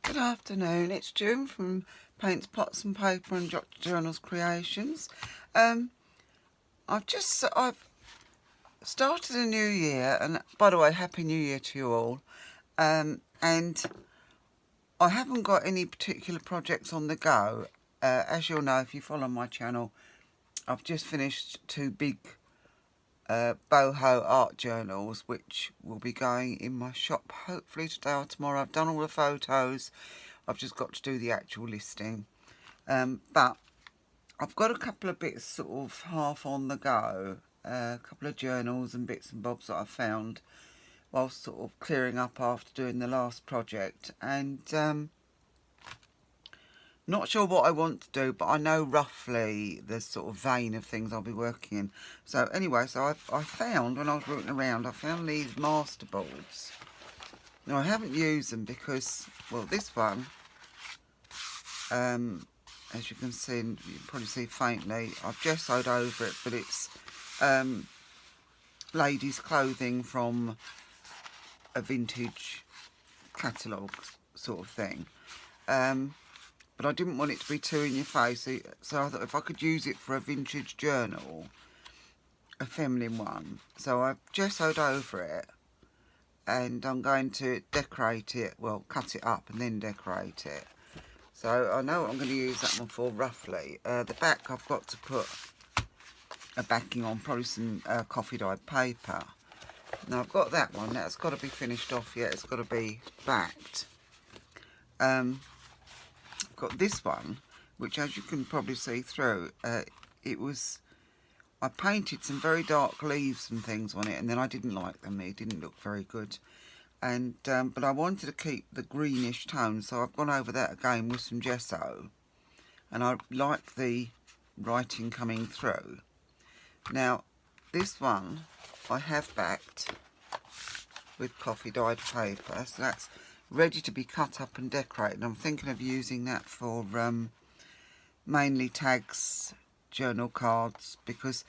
Good afternoon, it's June from Paintspotsandpaper and JOTJournalsCreations. I've started a new year, and by the way, Happy New Year to you all. And I haven't got any particular projects on the go. As you'll know, if you follow my channel, I've just finished 2 big boho art journals, which will be going in my shop hopefully today or tomorrow. I've done all the photos, I've just got to do the actual listing. But I've got a couple of bits sort of half on the go, a couple of journals and bits and bobs that I found whilst sort of clearing up after doing the last project, and not sure what I want to do, but I know roughly the sort of vein of things I'll be working in. So anyway, so I found, when I was rooting around, I found these Masterboards. Now I haven't used them because, well, this one, as you can see, you can probably see faintly, I've gessoed over it, but it's ladies' clothing from a vintage catalogue sort of thing. But I didn't want it to be too in your face, so I thought if I could use it for a vintage journal, a feminine one. So I've gessoed over it, and I'm going to decorate it, well, cut it up and then decorate it. So I know what I'm going to use that one for roughly. The back, I've got to put a backing on, probably some coffee dyed paper. Now I've got that one, that's got to be finished off yet, it's got to be backed. I've got this one, which as you can probably see through, I painted some very dark leaves and things on it, and then I didn't like them, it didn't look very good. And but I wanted to keep the greenish tone, so I've gone over that again with some gesso, and I like the writing coming through. Now this one I have backed with coffee dyed paper, so that's ready to be cut up and decorated. I'm thinking of using that for mainly tags, journal cards, because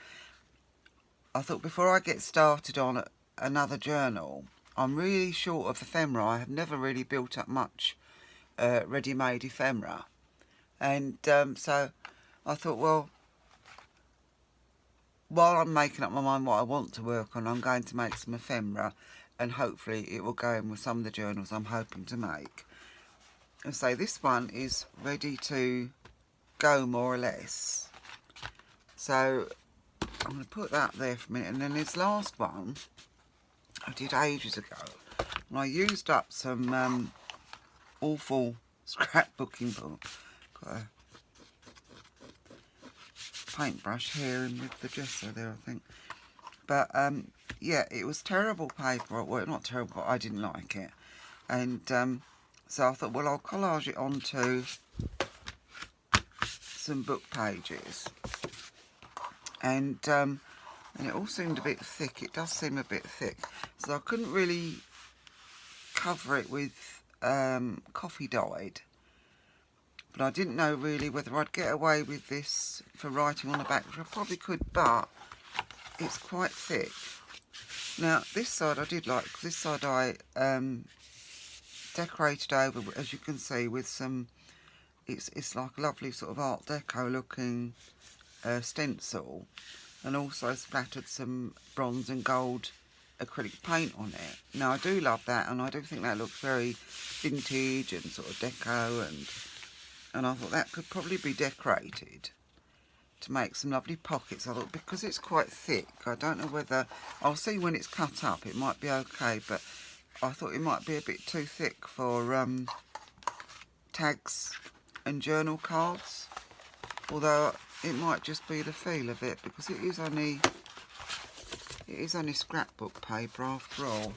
I thought before I get started on another journal, I'm really short of ephemera. I have never really built up much ready-made ephemera, and so I thought, well, while I'm making up my mind what I want to work on, I'm going to make some ephemera, and hopefully it will go in with some of the journals I'm hoping to make. And so this one is ready to go more or less. So I'm going to put that there for a minute, and then this last one I did ages ago, and I used up some awful scrapbooking book. Got a paintbrush here and with the gesso there, I think. But yeah, it was terrible paper. Well, not terrible, but I didn't like it. And so I thought, well, I'll collage it onto some book pages. And it all seemed a bit thick. It does seem a bit thick. So I couldn't really cover it with coffee dyed. But I didn't know really whether I'd get away with this for writing on the back, which I probably could, but it's quite thick. Now this side I did like, this side I decorated over, as you can see, with some, it's like a lovely sort of art deco looking stencil, and also splattered some bronze and gold acrylic paint on it. Now I do love that, and I do think that looks very vintage and sort of deco, and I thought that could probably be decorated to make some lovely pockets. I thought, because it's quite thick, I don't know whether, I'll see when it's cut up, it might be okay, but I thought it might be a bit too thick for tags and journal cards, although it might just be the feel of it, because it is only scrapbook paper after all.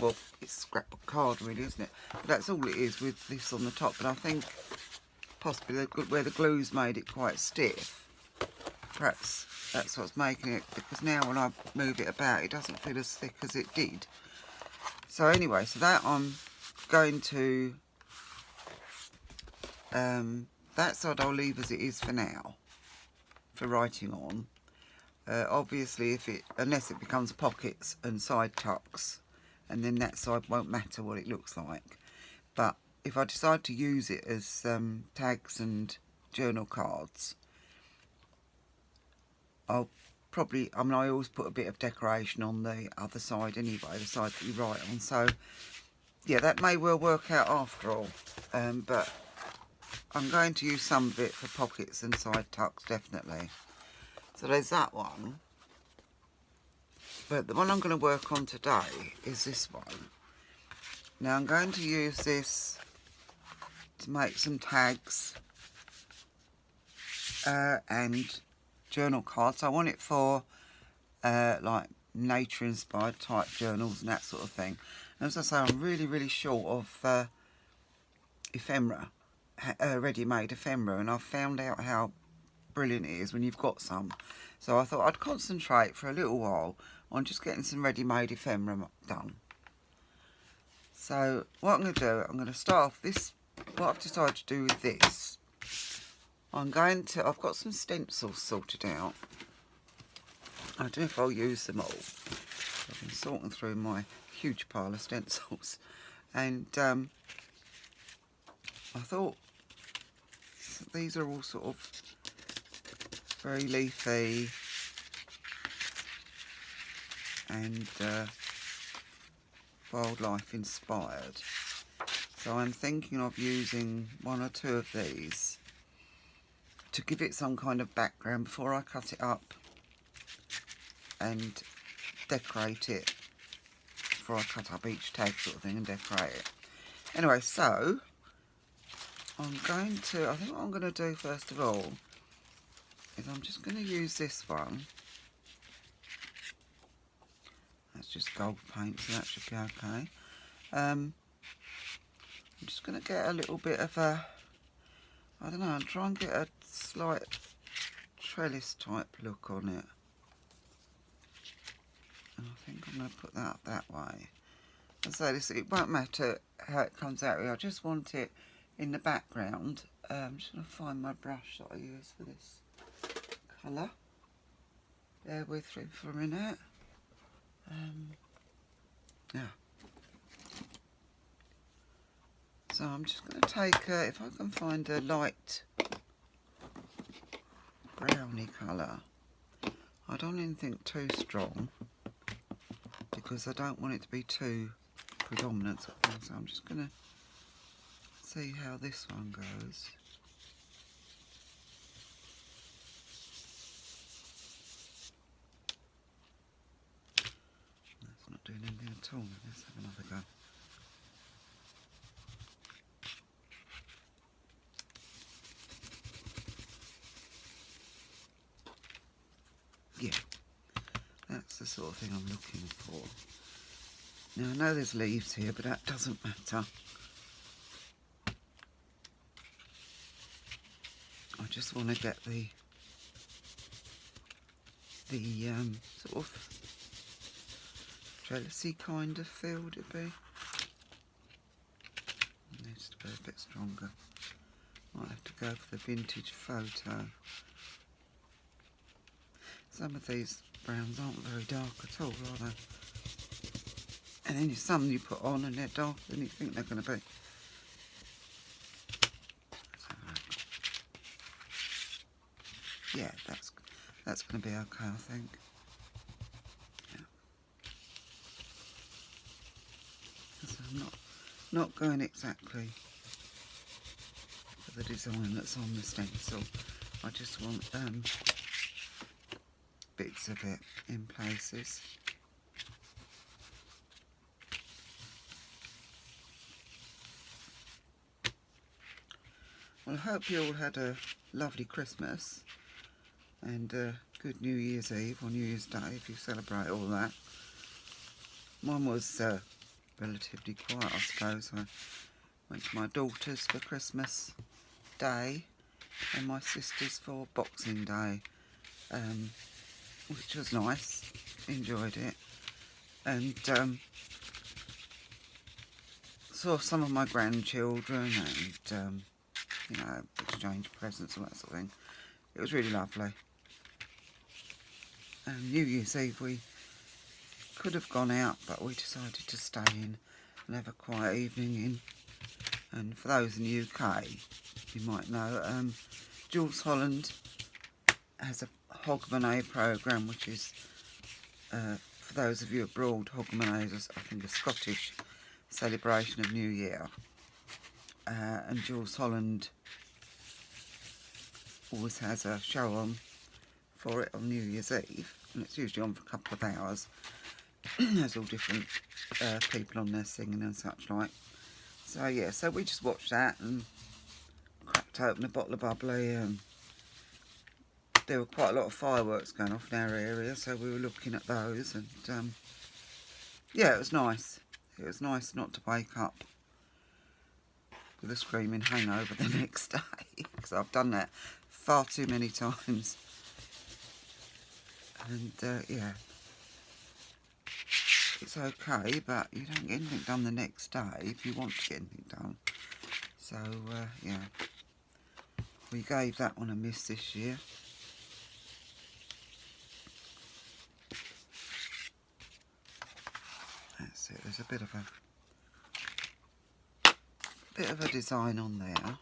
Well, it's scrapbook card really, isn't it? But that's all it is with this on the top. But I think possibly where the glue's made it quite stiff, perhaps that's what's making it, because now when I move it about it doesn't feel as thick as it did. So anyway, so that I'm going to, that side I'll leave as it is for now, for writing on. Obviously, unless it becomes pockets and side tucks, and then that side won't matter what it looks like. But if I decide to use it as tags and journal cards, I'll probably, I mean, I always put a bit of decoration on the other side anyway, the side that you write on. So yeah, that may well work out after all, but I'm going to use some of it for pockets and side tucks, definitely. So there's that one. But the one I'm going to work on today is this one. Now I'm going to use this to make some tags and journal cards. I want it for like nature inspired type journals and that sort of thing. And as I say, I'm really short of ephemera, ready-made ephemera, and I've found out how brilliant it is when you've got some. So I thought I'd concentrate for a little while on just getting some ready-made ephemera done. So what I'm going to do, I'm going to start off this, what I've decided to do with this, I've got some stencils sorted out. I don't know if I'll use them all. I've been sorting through my huge pile of stencils, and I thought these are all sort of very leafy and wildlife inspired. So I'm thinking of using one or two of these to give it some kind of background before I cut it up and decorate it, before I cut up each tag sort of thing and decorate it. Anyway, so I think what I'm going to do first of all is I'm just going to use this one. That's just gold paint, so that should be okay. I'm just going to get a little bit of a, I don't know, I'll try and get a slight trellis type look on it. And I think I'm going to put that up that way. As I say, it won't matter how it comes out. I just want it in the background. I'm just going to find my brush that I use for this colour. Bear with me for a minute. Yeah. So I'm just going to take, if I can find a light browny colour. I don't want anything too strong because I don't want it to be too predominant. So I'm just going to see how this one goes. That's not doing anything at all. Let's have another go. Yeah, that's the sort of thing I'm looking for. Now I know there's leaves here, but that doesn't matter. I just want to get the sort of trellisy kind of feel to be. It needs to be a bit stronger. Might have to go for the vintage photo. Some of these browns aren't very dark at all, are they? And then there's some you put on and they're darker than you think they're going to be. Yeah, that's going to be okay, I think. Yeah. So I'm not going exactly for the design that's on the stencil. I just want bits of it in places. Well, I hope you all had a lovely Christmas and a good New Year's Eve or New Year's Day if you celebrate all that. Mine was relatively quiet, I suppose. I went to my daughter's for Christmas Day and my sister's for Boxing Day, which was nice. Enjoyed it. And saw some of my grandchildren and you know, exchange presents and that sort of thing. It was really lovely. And New Year's Eve we could have gone out, but we decided to stay in and have a quiet evening in And for those in the UK, you might know, Jules Holland has a Hogmanay programme, which is, for those of you abroad, Hogmanay is, I think, a Scottish celebration of New Year. And Jules Holland always has a show on for it on New Year's Eve, and it's usually on for a couple of hours. There's all different people on there singing and such like. So yeah, so we just watched that and cracked open a bottle of bubbly, and there were quite a lot of fireworks going off in our area, so we were looking at those, and yeah, it was nice. It was nice not to wake up with a screaming hangover the next day, because I've done that far too many times. And yeah, it's okay, but you don't get anything done the next day if you want to get anything done. So yeah, we gave that one a miss this year. That's it. There's a bit of a design on there.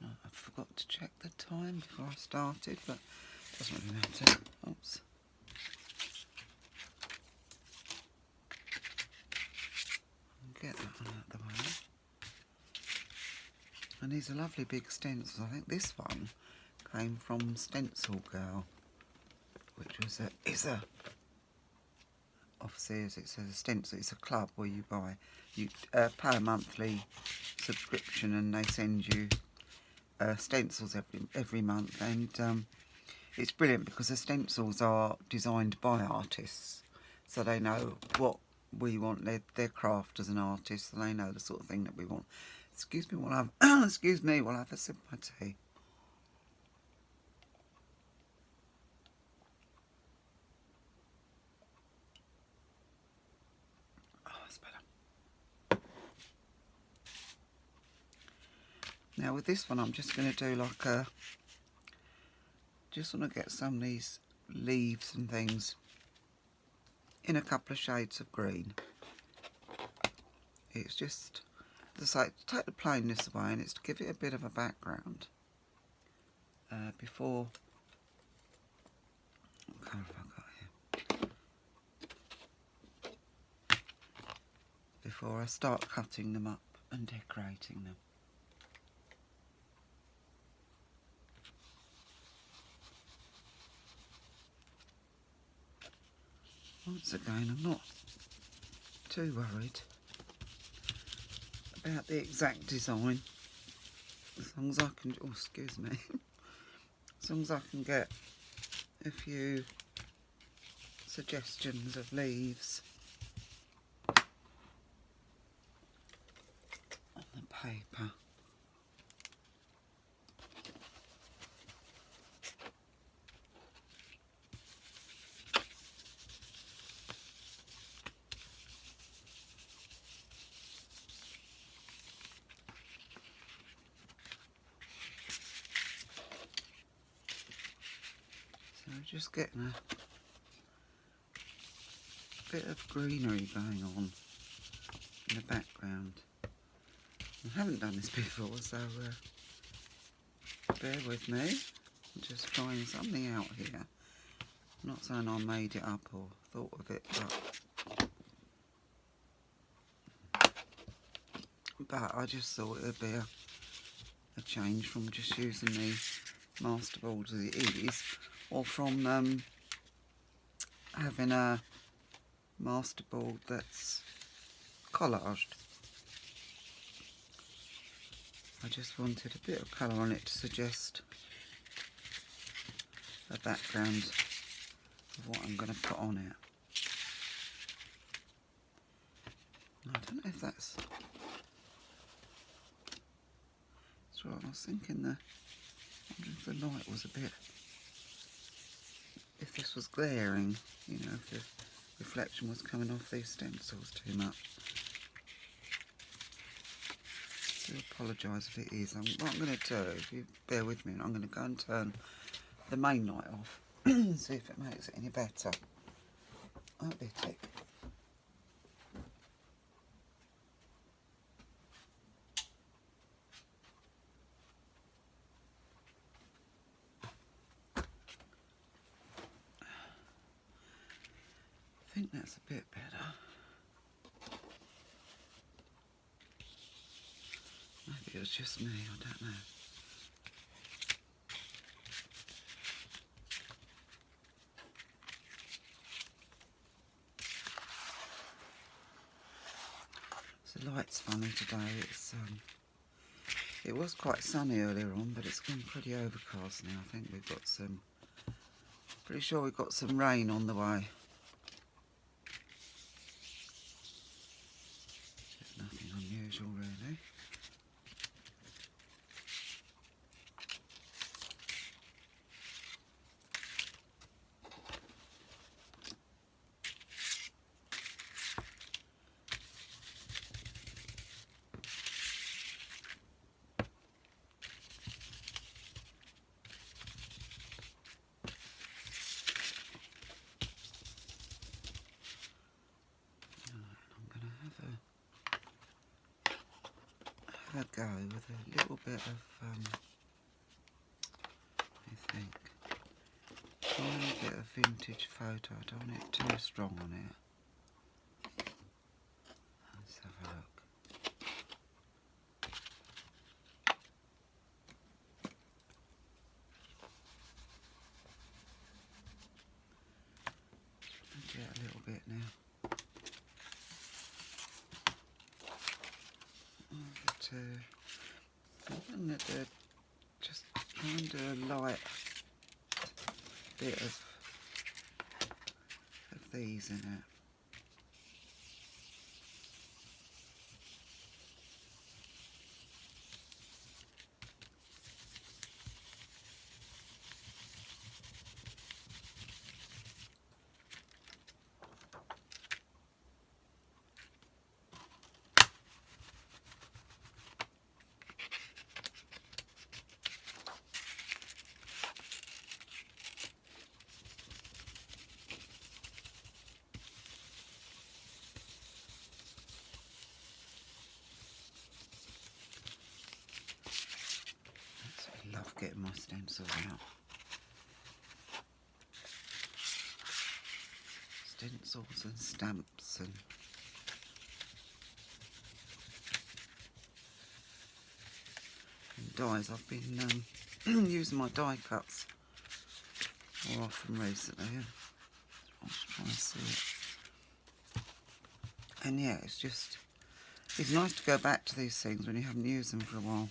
I forgot to check the time before I started, but it doesn't really matter. Oops. Get that one out of the way. And these are lovely big stencils. I think this one came from Stencil Girl, which was obviously, as it says, a stencil. It's a club where you pay a monthly subscription, and they send you stencils every month. And it's brilliant because the stencils are designed by artists, so they know what we want. They're crafters and artists, and they know the sort of thing that we want. Excuse me while excuse me while I have a sip of my tea. Oh, that's better. Now with this one, I'm just going to do like a. Just want to get some of these leaves and things in a couple of shades of green. It's just, as I say, to take the plainness away, and it's to give it a bit of a background. Before, what colour have I got here? Before I start cutting them up and decorating them. Once again, I'm not too worried about the exact design, as long as I can, oh excuse me, as long as I can get a few suggestions of leaves on the paper. Just getting a bit of greenery going on in the background. I haven't done this before, so bear with me. I'm just trying something out here. I'm not saying I made it up or thought of it, but I just thought it would be a change from just using the Masterboards as it is, or from having a Masterboard that's collaged. I just wanted a bit of colour on it to suggest a background of what I'm going to put on it. I don't know if that's right. I was thinking I wonder if the light was a bit, if this was glaring, you know, if the reflection was coming off these stencils too much. I do apologise if it is. What I'm going to do, if you bear with me, I'm going to go and turn the main light off and see if it makes it any better. Won't be a tick. think that's a bit better. Maybe it was just me, I don't know. So the light's funny today. It was quite sunny earlier on, but it's gone pretty overcast now. I think we've got some, pretty sure we've got some rain on the way. There's nothing unusual really. Have a go with a little bit of, I think, tiny bit of vintage photo. I don't want it too strong on it. Let's have a look. Get a little bit now. I'm going to just try and do a light bit of these in it. I love getting my stencils out. Stencils and stamps and dies. I've been using my die cuts more often recently. I was trying to see it. And yeah, it's nice to go back to these things when you haven't used them for a while.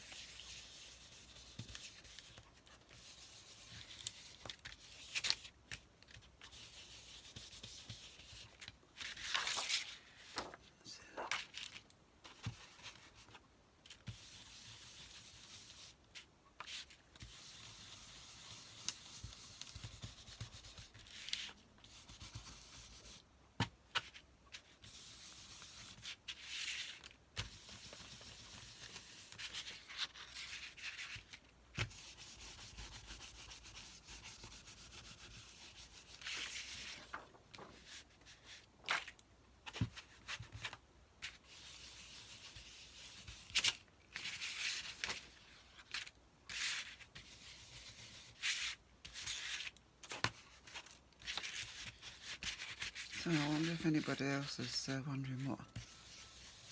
So I wonder if anybody else is wondering what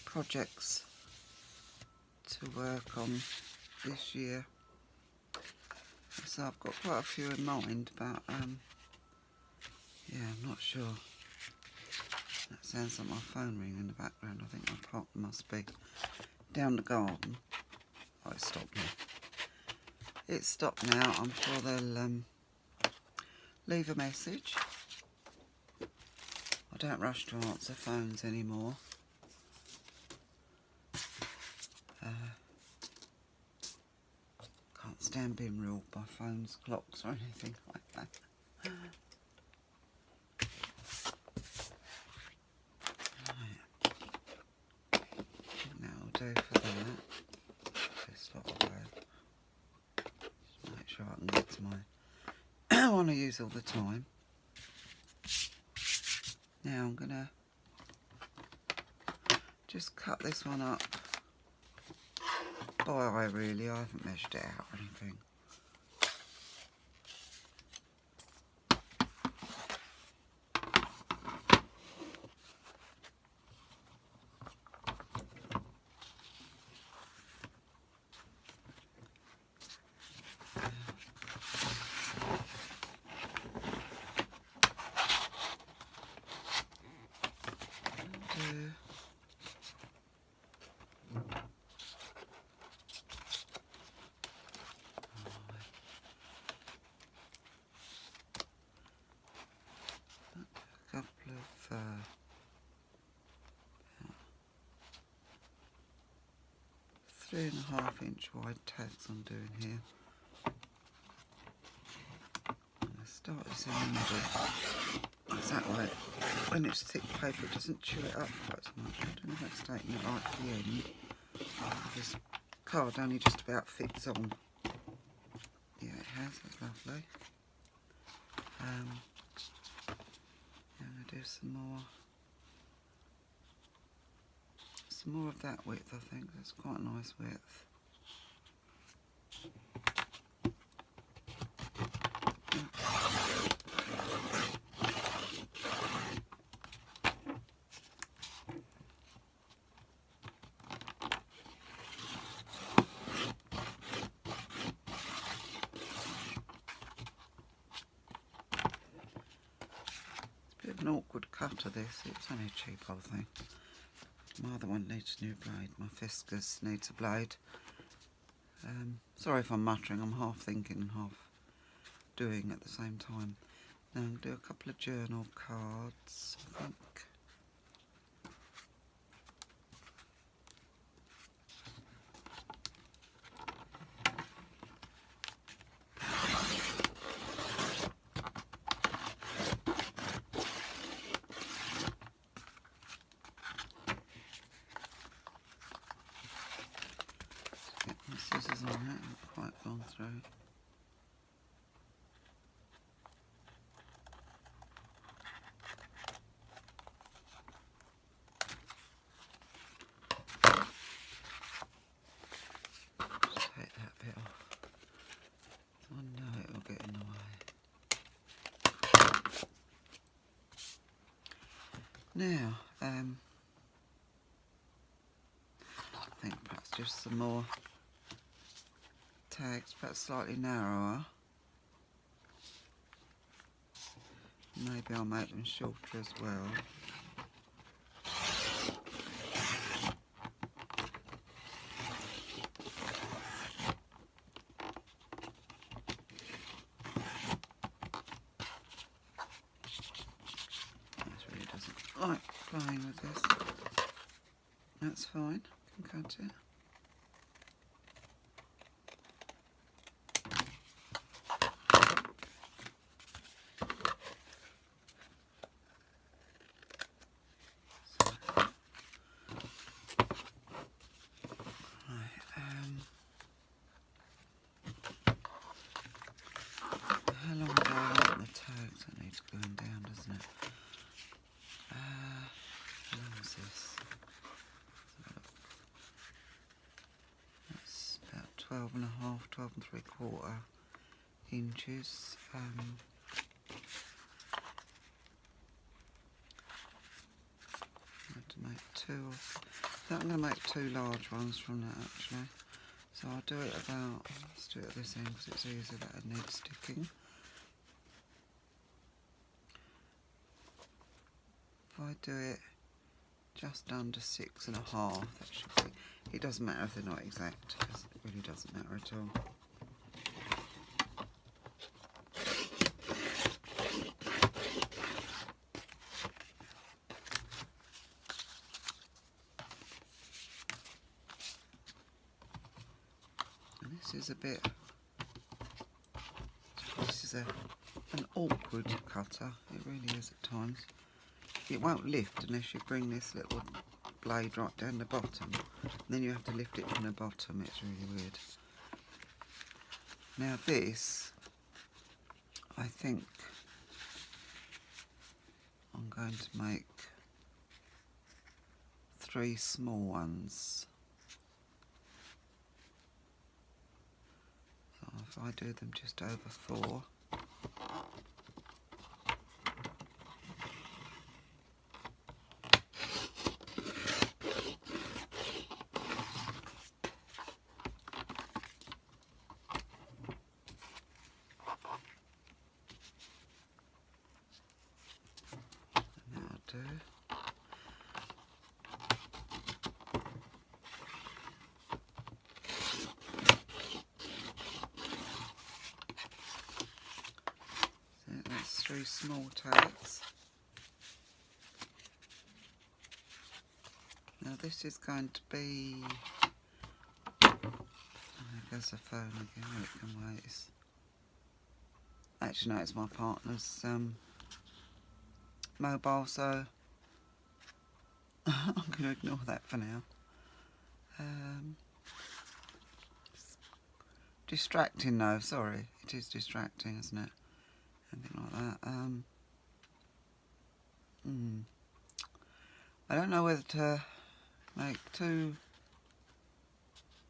projects to work on this year. So I've got quite a few in mind, but yeah, I'm not sure. That sounds like my phone ringing in the background. I think my partner must be down the garden. Oh, it's stopped now. It's stopped now. I'm sure they'll leave a message. I don't rush to answer phones anymore. Can't stand being ruled by phones, clocks or anything like that. Right. That'll do for that. This lot away. Just make sure I can get to my one I use all the time. Now I'm going to just cut this one up by eye really. I haven't measured it out or anything. a couple of 3.5 inch wide tags I'm doing here. I start this in the middle. Is that way? When it's thick paper, it doesn't chew it up quite so much. I don't know if that's taking it right to the end. This card only just about fits on. Yeah, it has. That's lovely. I'm going to do some more of that width. I think that's quite a nice width. An awkward cutter this, it's only a cheap old thing. My other one needs a new blade, my Fiskars needs a blade. Sorry if I'm muttering, I'm half thinking and half doing at the same time. Now I'm going to do a couple of journal cards, I think. Scissors on that, haven't quite gone through. Just take that bit off. So I know it will get in the way. Now, I think perhaps just some more tags, perhaps slightly narrower. Maybe I'll make them shorter as well. This really doesn't like playing with this. That's fine, can cut it. How long do I want the tags? That needs gluing down, doesn't it? How long is this? That's about 12.5, 12.75 inches. I have to make two. I think I'm going to make two large ones from that actually. So I'll do it about, let's do it at this end because it's easier, that needs sticking. If I do it just under 6.5, that should be, it doesn't matter if they're not exact, it really doesn't matter at all. And this is a bit, this is an awkward cutter, it really is at times. It won't lift unless you bring this little blade right down the bottom. And then you have to lift it from the bottom. It's really weird. Now this, I think I'm going to make 3 small ones. So if I do them just over 4. 3 small tags. Now this is going to be, oh, there goes the phone again, where it can wait. Actually no, it's my partner's mobile, so I'm going to ignore that for now. Distracting though, sorry, it is distracting, isn't it? Anything like that. I don't know whether to make 2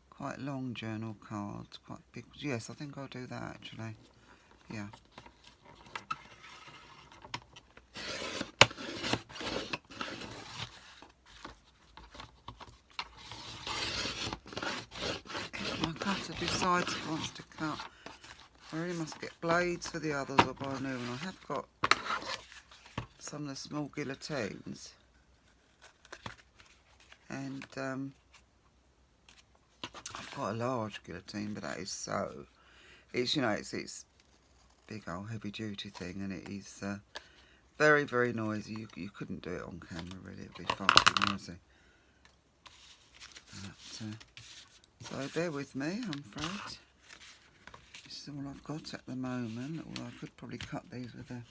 quite long journal cards, quite big. Yes, I think I'll do that actually. Yeah. If my cutter decides it wants to cut, I really must get blades for the others or buy a new one. I have got some of the small guillotines, and I've got a large guillotine, but that is so, it's, you know, it's big old heavy duty thing, and it is very, very noisy. You couldn't do it on camera really, it would be far too noisy. But, so bear with me, I'm afraid. This is all I've got at the moment, although I could probably cut these with this.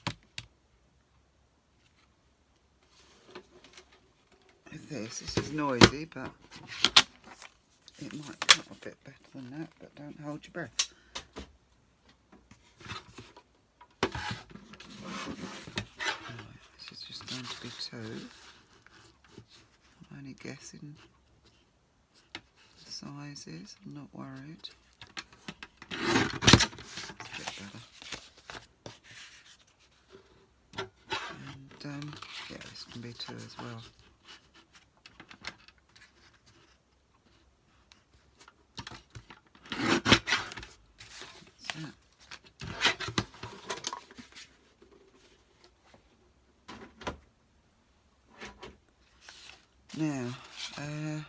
This is noisy, but it might cut a bit better than that, but don't hold your breath. Right, this is just going to be 2. I'm only guessing the sizes, I'm not worried. That's a bit better. And yeah, this can be 2 as well. Now, I'm going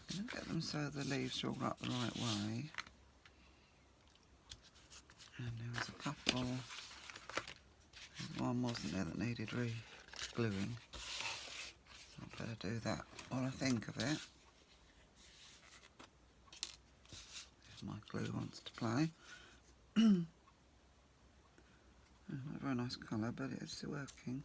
to get them so the leaves are all up the right way. And there was a couple, one wasn't there that needed re-gluing. So I better do that while I think of it. If my glue wants to play. Not a very nice colour, but it's still working.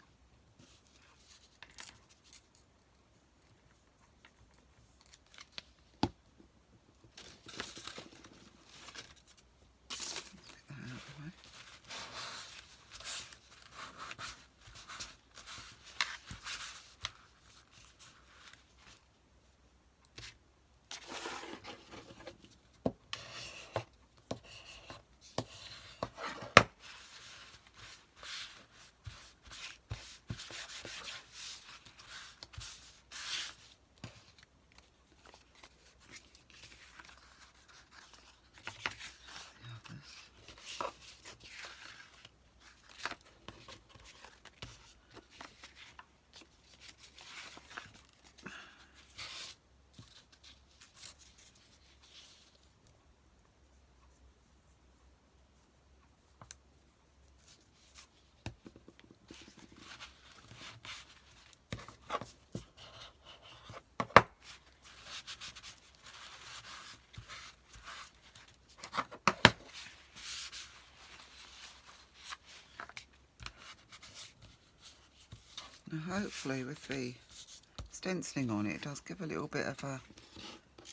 Now hopefully with the stenciling on it, it does give a little bit of a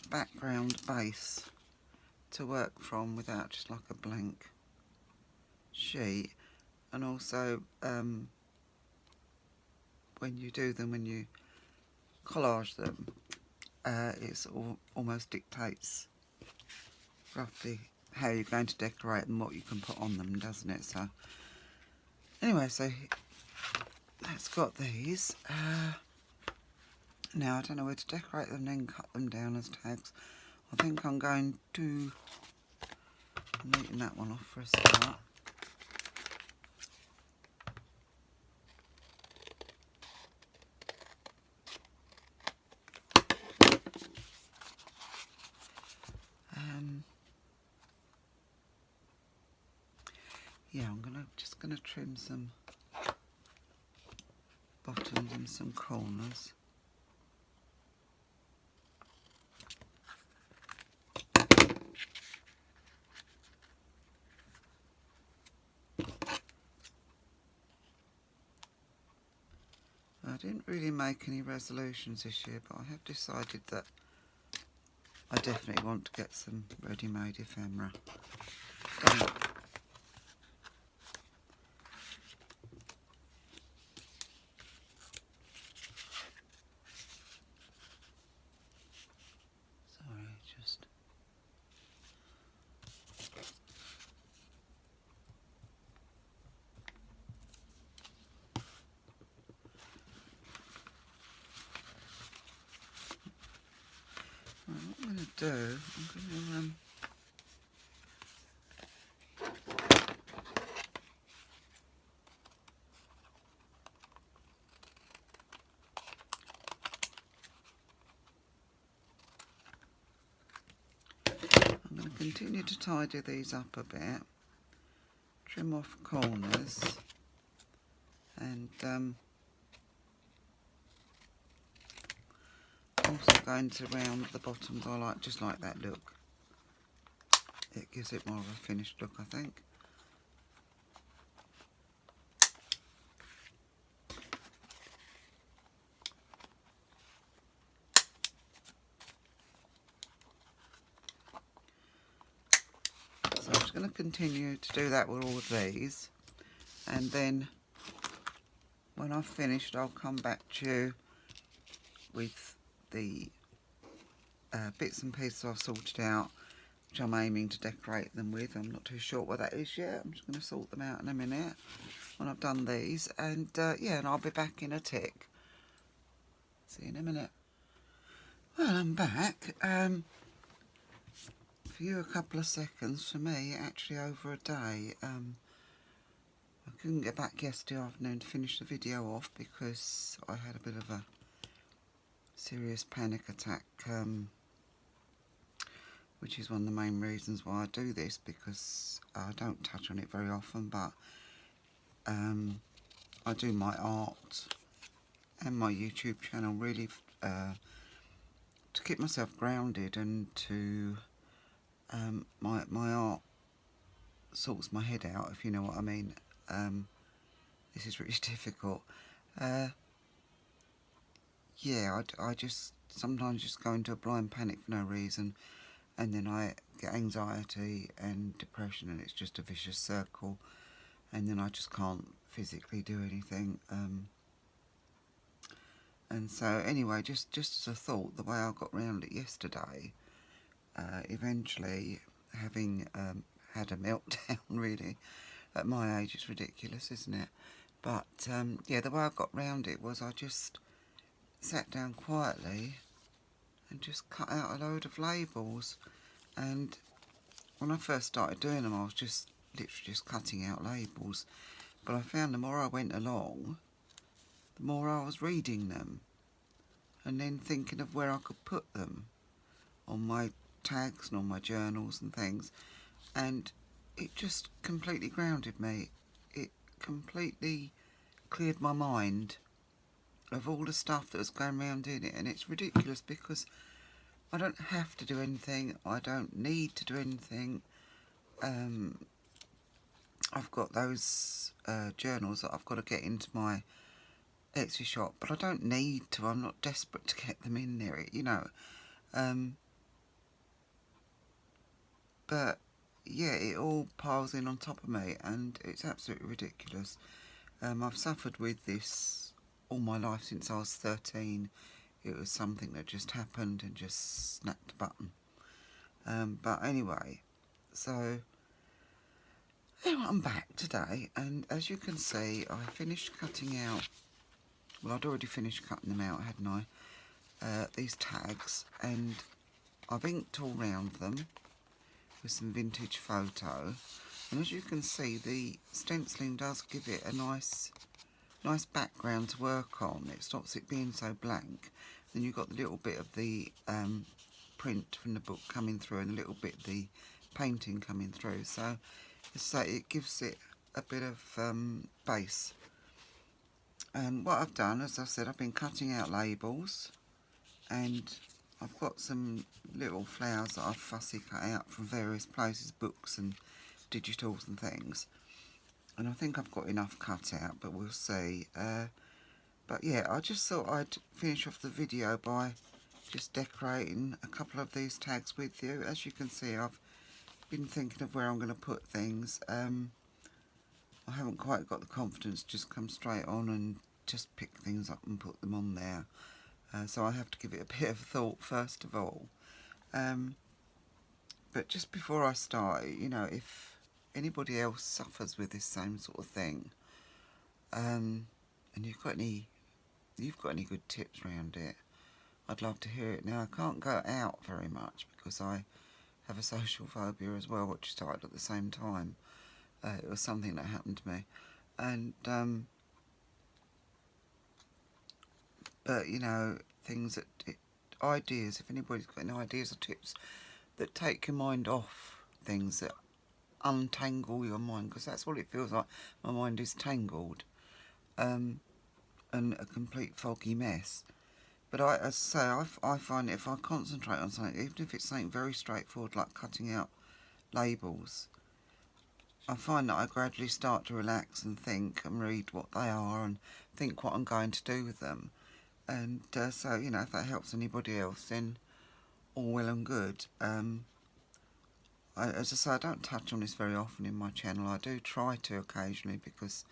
background base to work from without just like a blank sheet. And also when you do them, when you collage them, it almost dictates roughly how you're going to decorate and what you can put on them, doesn't it? So anyway, so that's got these. Now I don't know where to decorate them and then cut them down as tags. I think I'm going to, I'm neating that one off for a start. yeah, I'm just gonna trim some bottoms and some corners. I didn't really make any resolutions this year, but I have decided that I definitely want to get some ready-made ephemera. Sorry, just... Right, what I'm going to do, I'm going to continue to tidy these up a bit, trim off corners, and also going to round the bottoms. I just like that look. It gives it more of a finished look, I think. So I'm just going to continue to do that with all of these, and then when I've finished I'll come back to you with the bits and pieces I've sorted out, which I'm aiming to decorate them with. I'm not too sure what that is yet. I'm just going to sort them out in a minute when I've done these, and yeah, and I'll be back in a tick. See you in a minute. Well, I'm back. For you a couple of seconds, for me actually over a day. I couldn't get back yesterday afternoon to finish the video off because I had a bit of a serious panic attack, which is one of the main reasons why I do this, because I don't touch on it very often, but I do my art and my YouTube channel really to keep myself grounded, and to my art sorts my head out, if you know what I mean. This is really difficult. Yeah, I just sometimes just go into a blind panic for no reason, and then I get anxiety and depression, and it's just a vicious circle, and then I just can't physically do anything. And so anyway, just as a thought, the way I got round it yesterday, eventually having had a meltdown, really, at my age, it's ridiculous, isn't it? But yeah, the way I got round it was I just sat down quietly and just cut out a load of labels. And when I first started doing them, I was just literally just cutting out labels, but I found the more I went along, the more I was reading them and then thinking of where I could put them on my tags and on my journals and things, and it just completely grounded me. It completely cleared my mind of all the stuff that was going around in it, and it's ridiculous because I don't have to do anything, I don't need to do anything. I've got those journals that I've got to get into my Etsy shop, but I don't need to. I'm not desperate to get them in there, you know. But yeah, it all piles in on top of me, and it's absolutely ridiculous. I've suffered with this all my life since I was 13. It was something that just happened and just snapped a button. But anyway, so anyway, I'm back today, and as you can see, I finished cutting out, well, I'd already finished cutting them out, hadn't I? These tags, and I've inked all round them with some vintage photo, and as you can see, the stenciling does give it a nice background to work on. It stops it being so blank. Then you've got the little bit of the print from the book coming through, and a little bit of the painting coming through. So it gives it a bit of base. And what I've done, as I said, I've been cutting out labels, and I've got some little flowers that I've fussy cut out from various places, books and digitals and things. And I think I've got enough cut out, but we'll see. But yeah, I just thought I'd finish off the video by just decorating a couple of these tags with you. As you can see, I've been thinking of where I'm going to put things. I haven't quite got the confidence to just come straight on and just pick things up and put them on there. So I have to give it a bit of thought first of all. But just before I start, you know, if anybody else suffers with this same sort of thing, and you've got any good tips around it, I'd love to hear it. Now, I can't go out very much because I have a social phobia as well, which started at the same time. It was something that happened to me, and but you know, things that ideas. If anybody's got any ideas or tips that take your mind off things, that untangle your mind, because that's what it feels like. My mind is tangled, and a complete foggy mess. But as I say, I find if I concentrate on something, even if it's something very straightforward like cutting out labels, I find that I gradually start to relax and think and read what they are and think what I'm going to do with them. And so, you know, if that helps anybody else, then all well and good. As I say, I don't touch on this very often in my channel. I do try to occasionally, because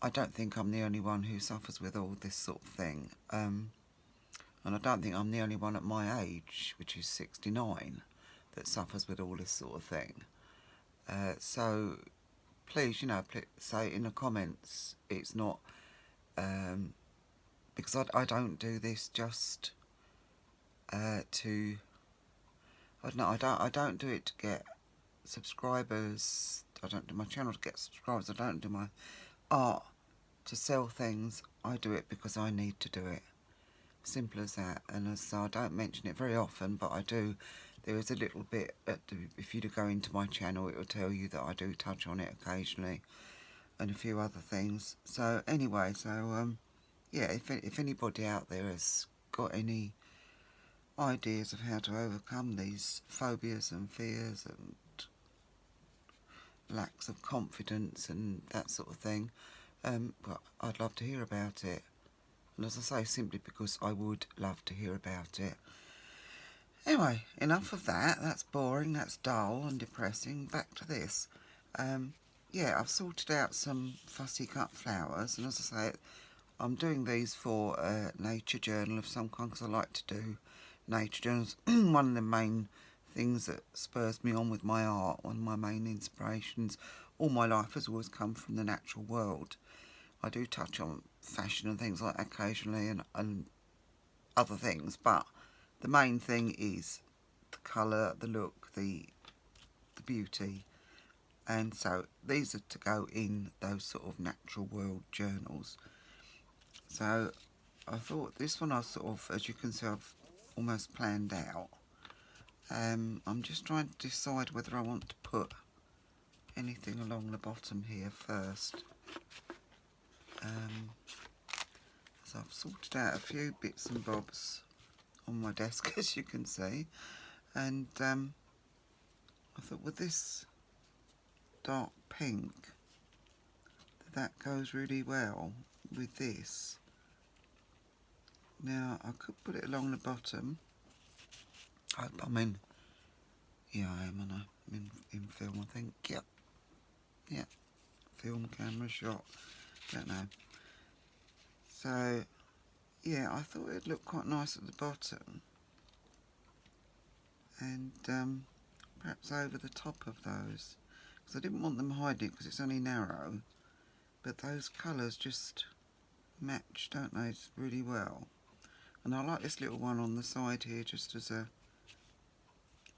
I don't think I'm the only one who suffers with all this sort of thing. And I don't think I'm the only one at my age, which is 69, that suffers with all this sort of thing. So please, you know, say in the comments it's not, because I don't do this just to, I don't know, I don't do it to get subscribers. I don't do my channel to get subscribers. I don't do my art to sell things. I do it because I need to do it. Simple as that. And so I don't mention it very often, but I do. There is a little bit, if you go into my channel, it will tell you that I do touch on it occasionally, and a few other things. So anyway, so yeah, if anybody out there has got any ideas of how to overcome these phobias and fears and lacks of confidence and that sort of thing, well, I'd love to hear about it. And as I say, simply because I would love to hear about it. Anyway, enough of that. That's boring, that's dull and depressing. Back to this. Yeah, I've sorted out some fussy cut flowers, and as I say, I'm doing these for a nature journal of some kind, because I like to do nature journals. One of the main things that spurs me on with my art, one of my main inspirations all my life has always come from the natural world. I do touch on fashion and things like that occasionally, and other things, but the main thing is the colour, the look, the beauty. And so these are to go in those sort of natural world journals. So I thought this one I sort of, as you can see, I've almost planned out. I'm just trying to decide whether I want to put anything along the bottom here first. So I've sorted out a few bits and bobs on my desk, as you can see, and I thought with this dark pink that goes really well with this. Now I could put it along the bottom. I'm in, yeah, I am, and I'm in film, I think. Yep, yeah, film, camera, shot, don't know. So yeah, I thought it'd look quite nice at the bottom, and perhaps over the top of those, because I didn't want them hiding because it's only narrow, but those colours just match, don't they, really well. And I like this little one on the side here, just as a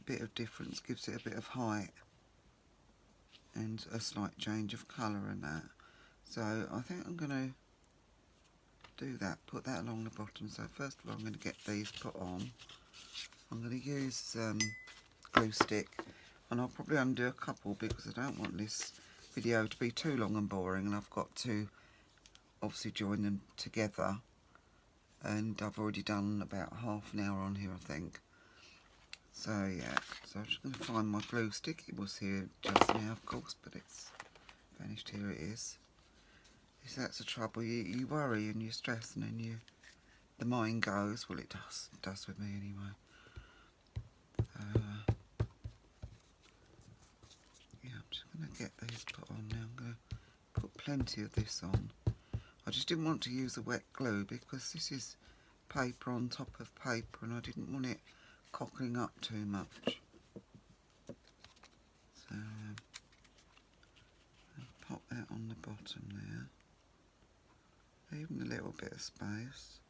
bit of difference, gives it a bit of height and a slight change of colour and that. So I think I'm going to do that, put that along the bottom. So first of all, I'm going to get these put on. I'm going to use glue stick, and I'll probably undo a couple because I don't want this video to be too long and boring, and I've got to obviously join them together, and I've already done about half an hour on here, I think. So yeah, so I'm just going to find my glue stick. It was here just now, of course, but it's vanished. Here it is. That's the trouble. You worry and you stress, and then the mind goes. Well, it does with me anyway. Yeah, I'm just going to get these put on now. I'm going to put plenty of this on. I just didn't want to use a wet glue because this is paper on top of paper, and I didn't want it cockling up too much. So I'll pop that on the bottom there, even a little bit of space.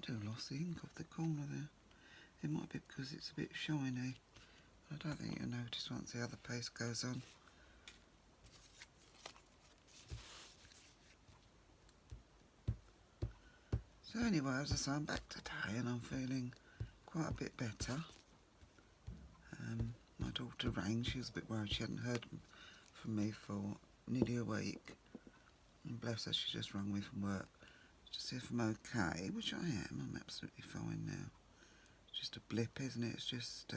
I lost the ink off the corner there. It might be because it's a bit shiny. I don't think you'll notice once the other paste goes on. So anyway, as I say, I'm back today and I'm feeling quite a bit better. My daughter rang. She was a bit worried. She hadn't heard from me for nearly a week. And bless her, she just rang me from work to see if I'm okay, which I am. I'm absolutely fine now. It's just a blip, isn't it? It's just,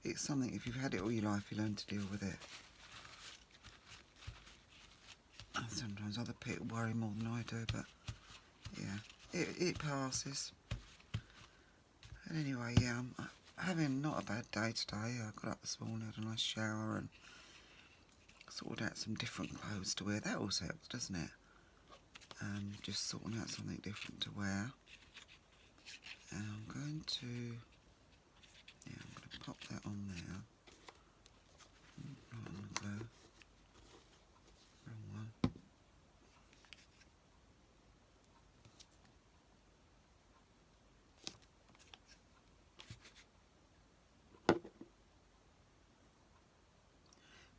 it's something, if you've had it all your life, you learn to deal with it. And sometimes other people worry more than I do, but yeah, it passes. And anyway, yeah, I'm having not a bad day today. I got up this morning, had a nice shower, and sorted out some different clothes to wear. That also helps, doesn't it? Just sorting out something different to wear. And I'm going to, yeah, I'm going to pop that on there. Right on the glue. Wrong one.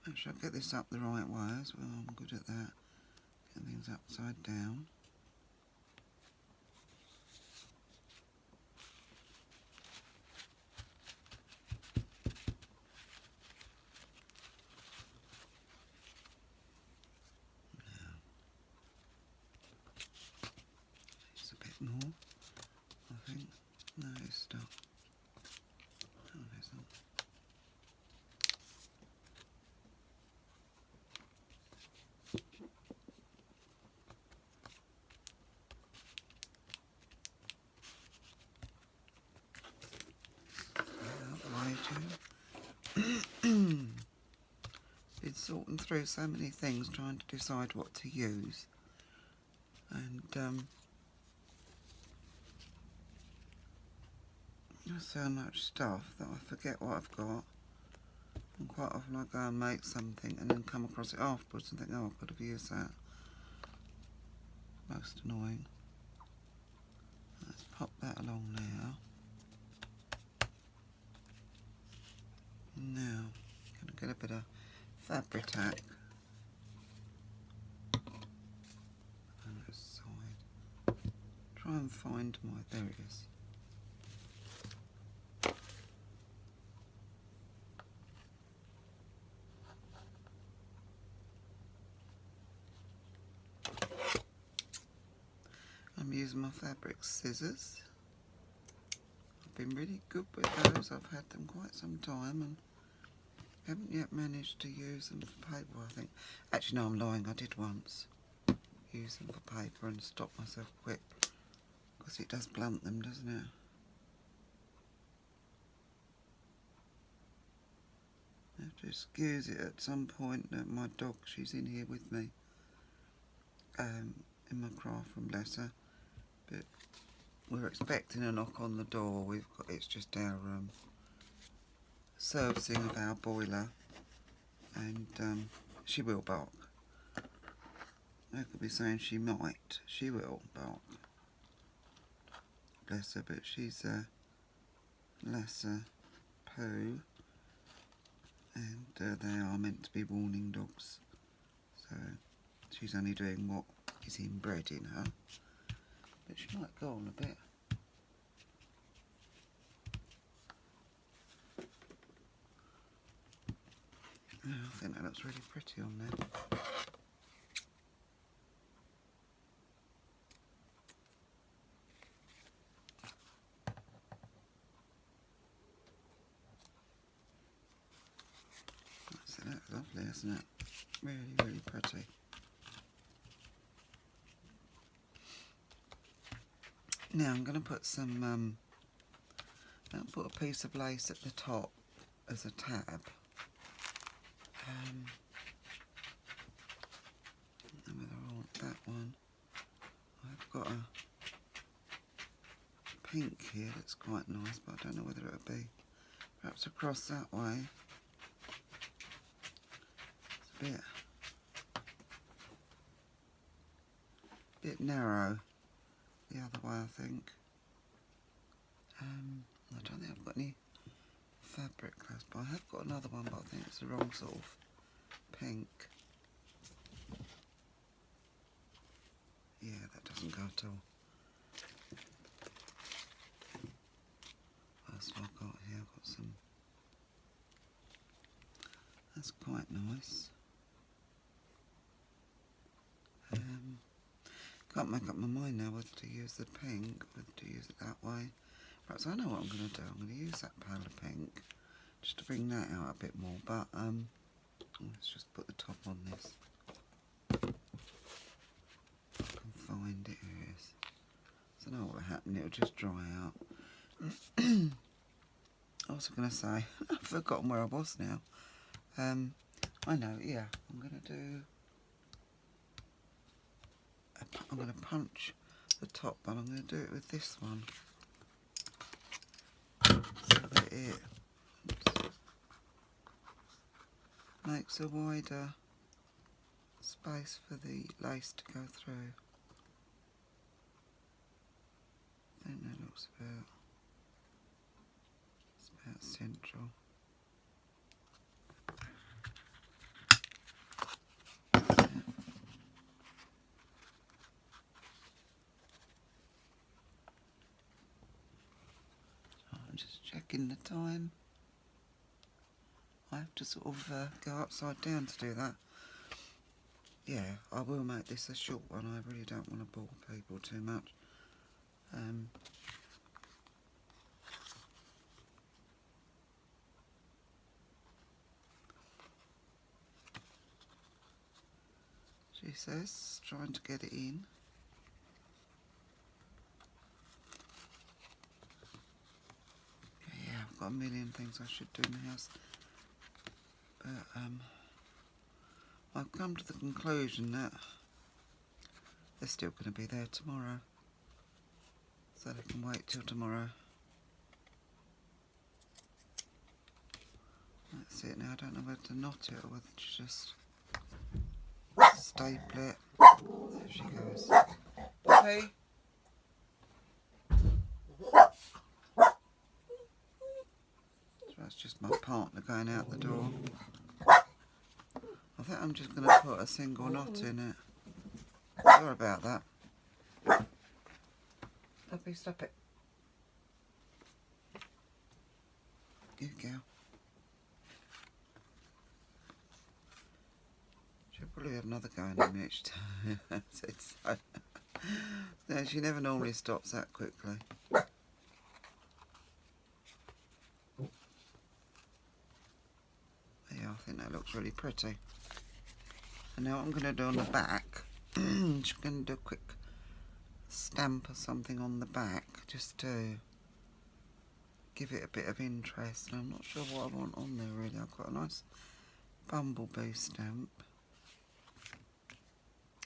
Make sure I get this up the right way as well. I'm good at that. Getting things upside down. More, I think. No, it's stuck. Oh, it isn't. Been sorting through so many things, trying to decide what to use, and there's so much stuff that I forget what I've got, and quite often I go and make something and then come across it afterwards and think, oh, I could have used that. Most annoying. Let's pop that along now. Now, I'm going to get a bit of fabric tack on this side. Try and find my, there it is. I'm using my fabric scissors. I've been really good with those. I've had them quite some time and haven't yet managed to use them for paper, I think. Actually, no, I'm lying. I did once use them for paper and stopped myself quick because it does blunt them, doesn't it? I have to excuse it at some point. My dog, she's in here with me in my craft room, bless her. But we're expecting a knock on the door. It's just our servicing of our boiler, and she will bark. I could be saying she might. She will bark. Bless her, but she's a lesser poo, and they are meant to be warning dogs. So she's only doing what is inbred in her, but she might go on a bit. Oh, I think that looks really pretty on there. So that's lovely, isn't it? Really, really pretty. Now I'm going to put some, I'll put a piece of lace at the top as a tab. I don't know whether I want that one. I've got a pink here that's quite nice, but I don't know whether it'll be perhaps across that way. It's a bit narrow the other way, I think. I don't think I've got any fabric close by. I have got another one, but I think it's the wrong sort of pink. Yeah, that doesn't go at all. What else have I got here? I've got some. That's quite nice. Can't make up my mind now whether to use the pink, whether to use it that way. Perhaps I know what I'm going to do. I'm going to use that pale pink just to bring that out a bit more. But let's just put the top on this. If I can find it. Here it is. So I know what will happen. It'll just dry out. I was going to say, I've forgotten where I was now. I know. Yeah, I'm going to do. I'm going to punch the top, but I'm going to do it with this one. So that it makes a wider space for the lace to go through. I think that looks about central. I'm just checking the time. I have to sort of go upside down to do that. Yeah, I will make this a short one. I really don't want to bore people too much. She says, trying to get it in. Yeah, I've got a million things I should do in the house. But I've come to the conclusion that they're still going to be there tomorrow. So they can wait till tomorrow. That's it now. I don't know whether to knot it or whether to just staple it. There she goes. Poppy. So that's just my partner going out the door. I think I'm just going to put a single knot in it. Sorry about that. Poppy, stop it. Good girl. She'll probably have another go in a minute. So. No, she never normally stops that quickly. Yeah, I think that looks really pretty. And now what I'm going to do on the back, I'm just going to do a quick stamp or something on the back just to give it a bit of interest. And I'm not sure what I want on there really. I've got a nice bumblebee stamp.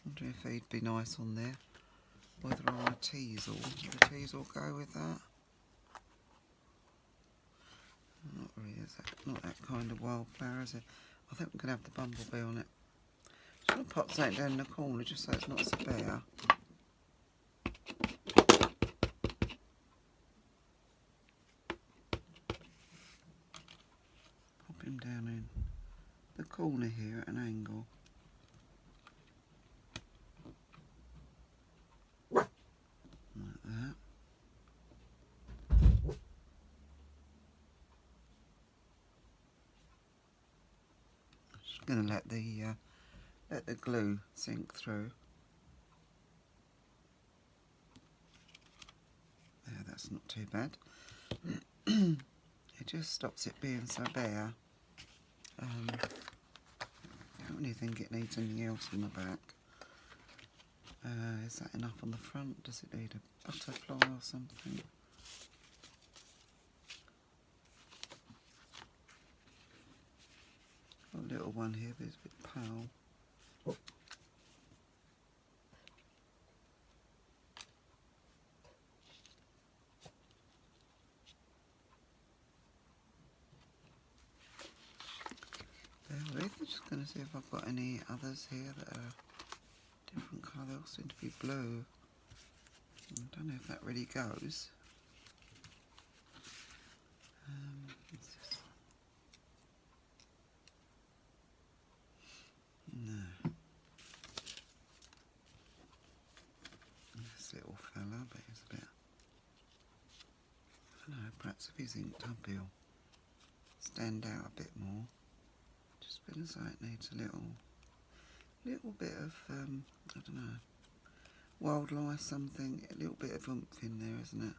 I wonder if he'd be nice on there. Whether I want a teasel. Would the teasel go with that? Not really, is it? Not that kind of wildflower, is it? I think we're going to have the bumblebee on it. Just going to pop something down in the corner just so it's not so bare. Pop him down in the corner here at an angle. going to let the glue sink through. There, that's not too bad. It just stops it being so bare. I don't really think it needs anything else on the back. Is that enough on the front? Does it need a butterfly or something? Got a little one here, but it's a bit pale. I'm just going to see if I've got any others here that are different colour. They all seem to be blue. I don't know if that really goes. What's this one? No. This little fella, but he's a bit... I don't know, perhaps if he's inked up he'll stand out a bit more. Just feels like it needs a little bit of, I don't know, wildlife something, a little bit of oomph in there, isn't it?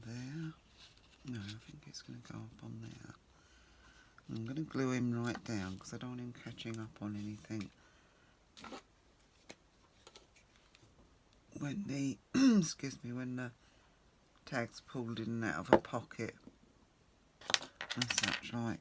There. No, I think it's going to go up on there. I'm going to glue him right down because I don't want him catching up on anything. When the, excuse me, when the tag's pulled in and out of a pocket and such like.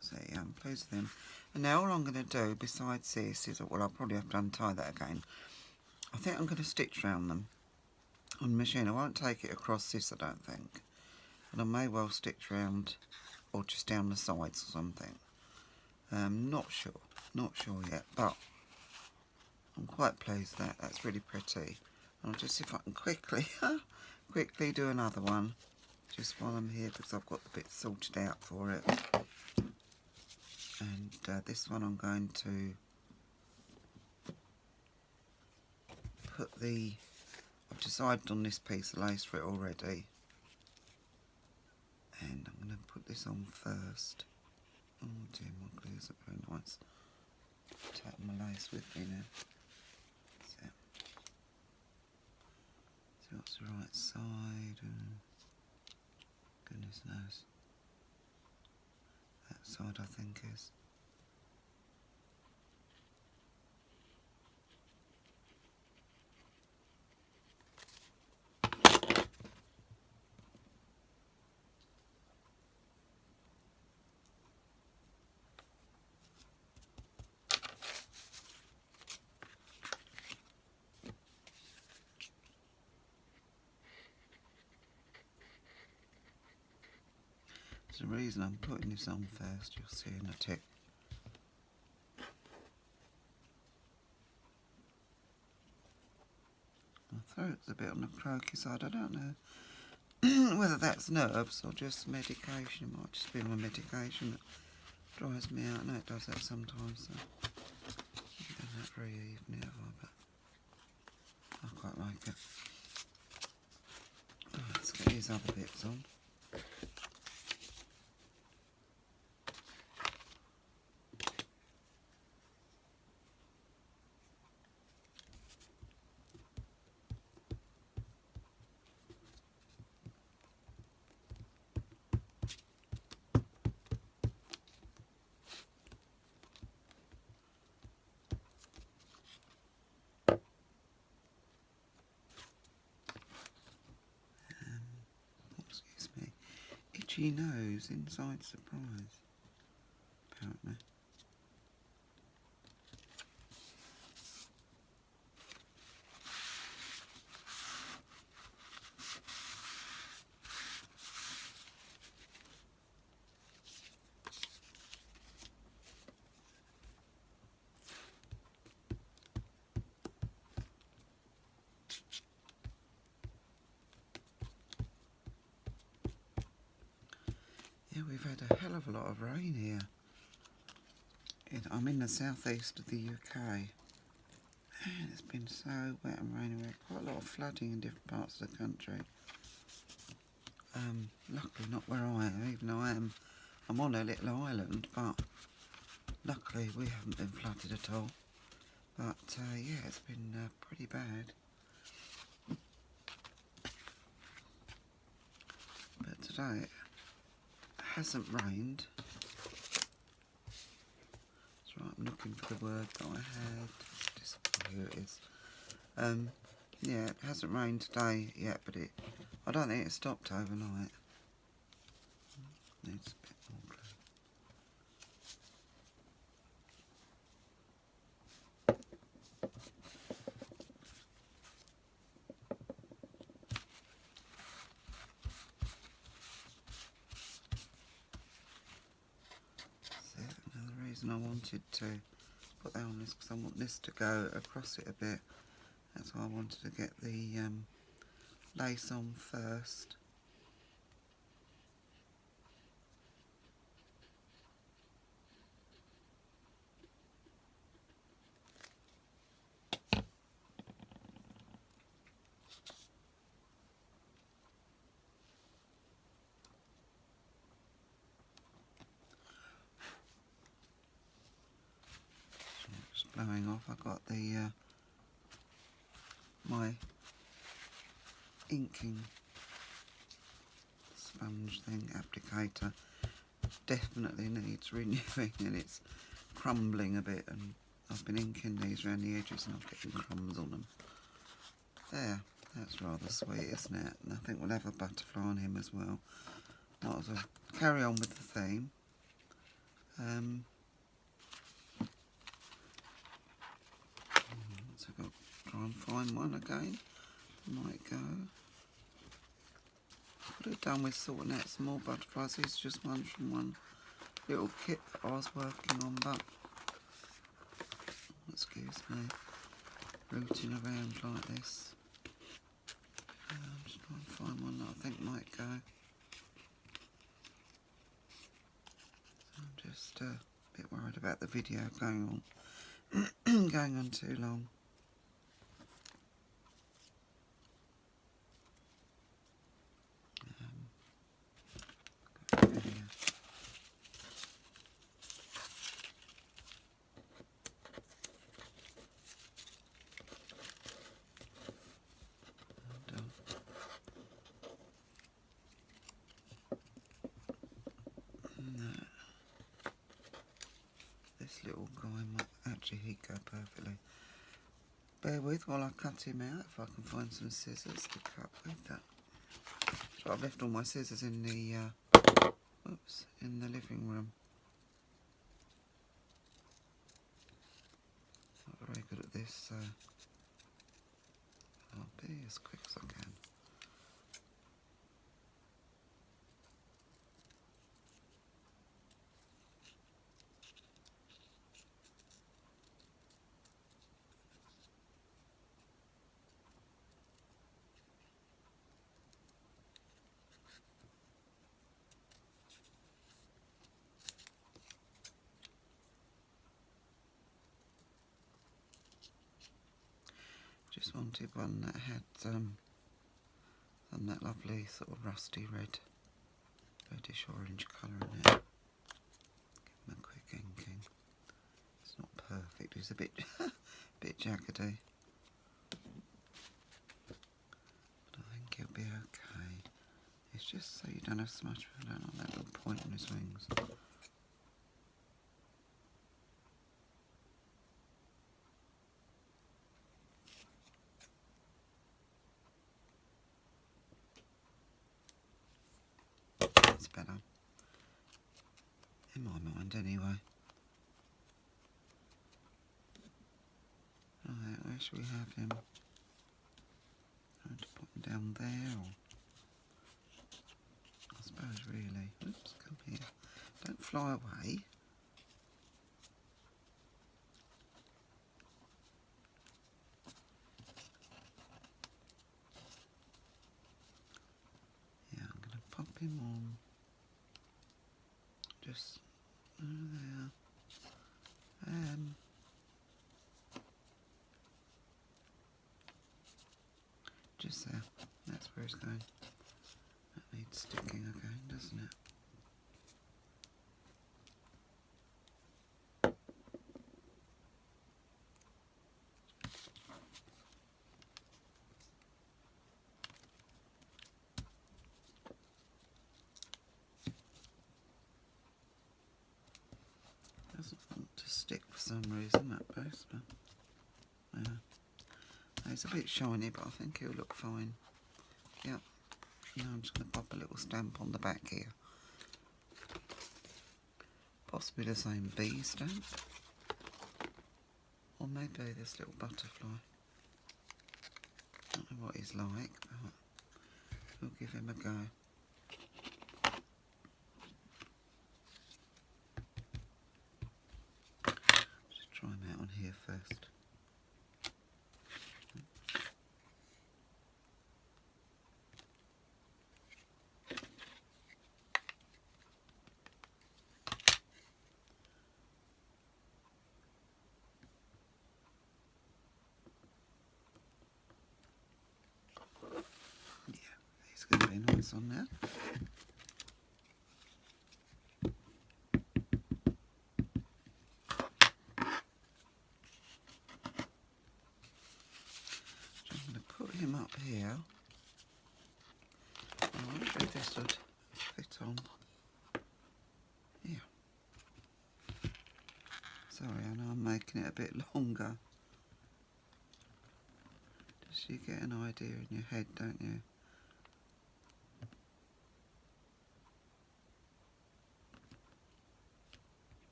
So yeah, I'm pleased with them. And now all I'm going to do besides this is, well, I'll probably have to untie that again. I think I'm going to stitch round them on the machine. I won't take it across this, I don't think. And I may well stitch round or just down the sides or something. Not sure yet, but I'm quite pleased with that. That's really pretty. I'll just see if I can quickly do another one just while I'm here because I've got the bits sorted out for it. And this one I'm going to put I've decided on this piece of lace for it already. And I'm going to put this on first. Oh dear, my glue's not very nice. Take my lace with me now. So what's the right side? And goodness knows. That side I think is. The reason I'm putting this on first, you'll see in a tick. My throat's a bit on the croaky side. I don't know whether that's nerves or just medication. It might just be my medication that dries me out. I know it does that sometimes. So I haven't done that very evening, have I? But I quite like it. Right, let's get these other bits on. Itchy nose, inside surprise, apparently. Yeah, we've had a hell of a lot of rain here. I'm in the southeast of the UK And it's been so wet and rainy. We had quite a lot of flooding in different parts of the country. Luckily not where I am, even though I'm on a little island, but luckily we haven't been flooded at all. But yeah, it's been pretty bad. But today it hasn't rained. That's right, I'm looking for the word that I had. Here it is. Yeah, it hasn't rained today yet, but I don't think it stopped overnight. Needs a bit more glue. So another reason I wanted to put that on this, because I want this to go across it a bit. That's why I wanted to get the lace on first. Just blowing off. I got the my inking sponge thing, applicator, definitely needs renewing, and it's crumbling a bit, and I've been inking these around the edges and I'm getting crumbs on them. There, that's rather sweet, isn't it? And I think we'll have a butterfly on him as well. Might as well carry on with the theme. So I've got to try and find one again. Might go. I could have done with sorting out some more butterflies. These are just ones from one little kit that I was working on, but excuse me, rooting around like this. I'm just trying to find one that I think might go. I'm just a bit worried about the video going on going on too long. This little guy might actually he'd go perfectly. Bear with while I cut him out, if I can find some scissors to cut with that. So I've left all my scissors in the in the living room. Not very good at this, so I'll be as quick as I can. Just wanted one that had that lovely sort of rusty reddish orange colour in it. Give him a quick inking. It's not perfect, it's a bit bit jaggedy. But I think he'll be okay. It's just so you don't have so much, I don't like that little point on his wings. That's better. In my mind, anyway. Right, where should we have him? Trying to put him down there, or I suppose really. Oops, come here. Don't fly away. Yeah, I'm going to pop him on. Just there. just there. That's where it's going. That needs sticking again, doesn't it? Doesn't want to stick for some reason, that base, but yeah. It's a bit shiny, but I think it'll look fine. Yep. Now I'm just going to pop a little stamp on the back here. Possibly the same bee stamp. Or maybe this little butterfly. I don't know what he's like, but we'll give him a go. Just try him out on here first. He's going to be nice on there. So I'm going to put him up here. I wonder if this would fit on. Yeah. Sorry, I know I'm making it a bit longer. Just you get an idea in your head, don't you?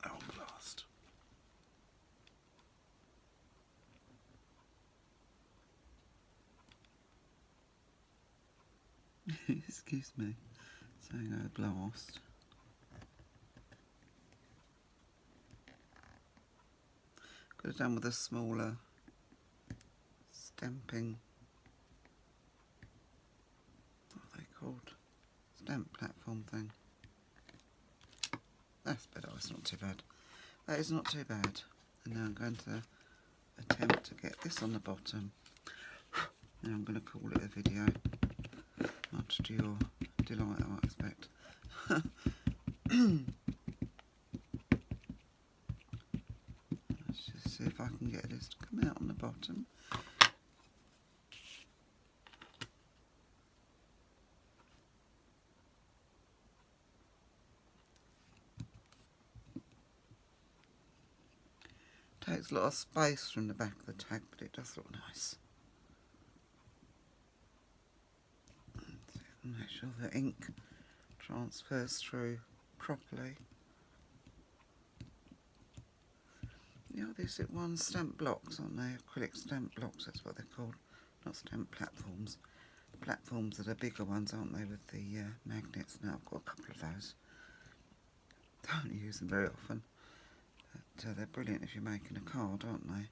Oh, blast. Excuse me, saying oh blast. Could have done with a smaller stamping, what are they called? Stamp platform thing. That's better, it's not too bad. That is not too bad. And now I'm going to attempt to get this on the bottom. Now I'm going to call it a video. Much to your delight, I expect. Let's just see if I can get this to come out on the bottom. Takes a lot of space from the back of the tag, but it does look nice. Make sure the ink transfers through properly. You know, these little ones, stamp blocks, aren't they? Acrylic stamp blocks, that's what they're called. Not stamp platforms. Platforms are the bigger ones, aren't they, with the magnets. Now I've got a couple of those. Don't use them very often. But they're brilliant if you're making a card, aren't they?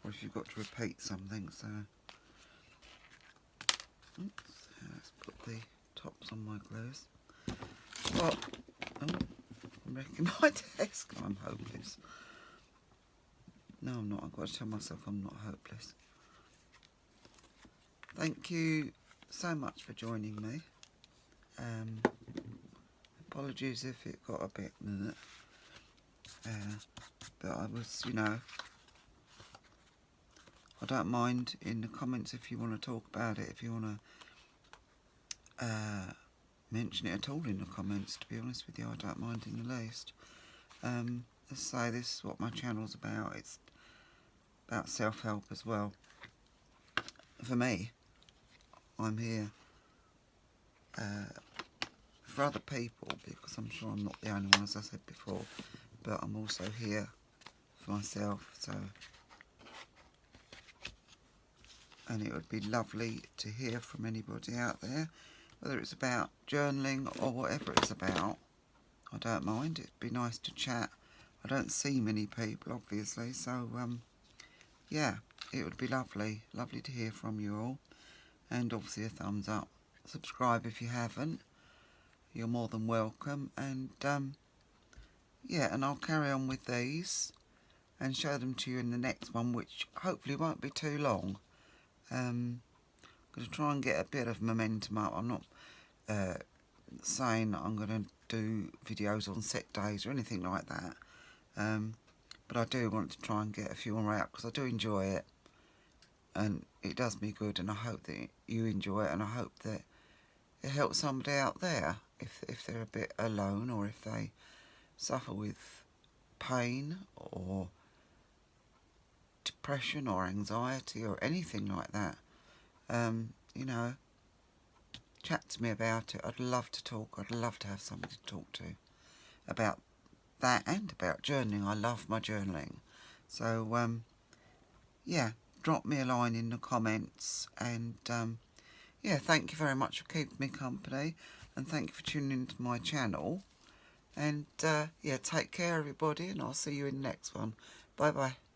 Or if you've got to repeat something, so... Oops. Let's put the tops on my glues. Oh, I'm wrecking my desk. I'm hopeless. No, I'm not. I've got to tell myself I'm not hopeless. Thank you so much for joining me. Apologies if it got a bit... but I was, you know... I don't mind in the comments if you want to talk about it, if you want to mention it at all in the comments. To be honest with you, I don't mind in the least. Let's say this is what my channel's about. It's about self-help as well. For me, I'm here for other people, because I'm sure I'm not the only one, as I said before, but I'm also here for myself. So, and it would be lovely to hear from anybody out there, whether it's about journaling or whatever it's about. I don't mind. It'd be nice to chat. I don't see many people, obviously, so yeah, it would be lovely to hear from you all. And obviously a thumbs up. Subscribe if you haven't. You're more than welcome. And yeah, and I'll carry on with these and show them to you in the next one, which hopefully won't be too long. I'm going to try and get a bit of momentum up. I'm not saying that I'm going to do videos on set days or anything like that, but I do want to try and get a few more out because I do enjoy it and it does me good, and I hope that you enjoy it, and I hope that it helps somebody out there if they're a bit alone, or if they suffer with pain or depression or anxiety or anything like that. You know, chat to me about it. I'd love to talk. I'd love to have somebody to talk to about that and about journaling. I love my journaling. So, yeah, drop me a line in the comments, and yeah, thank you very much for keeping me company, and thank you for tuning into my channel. And yeah, take care everybody, and I'll see you in the next one. Bye bye.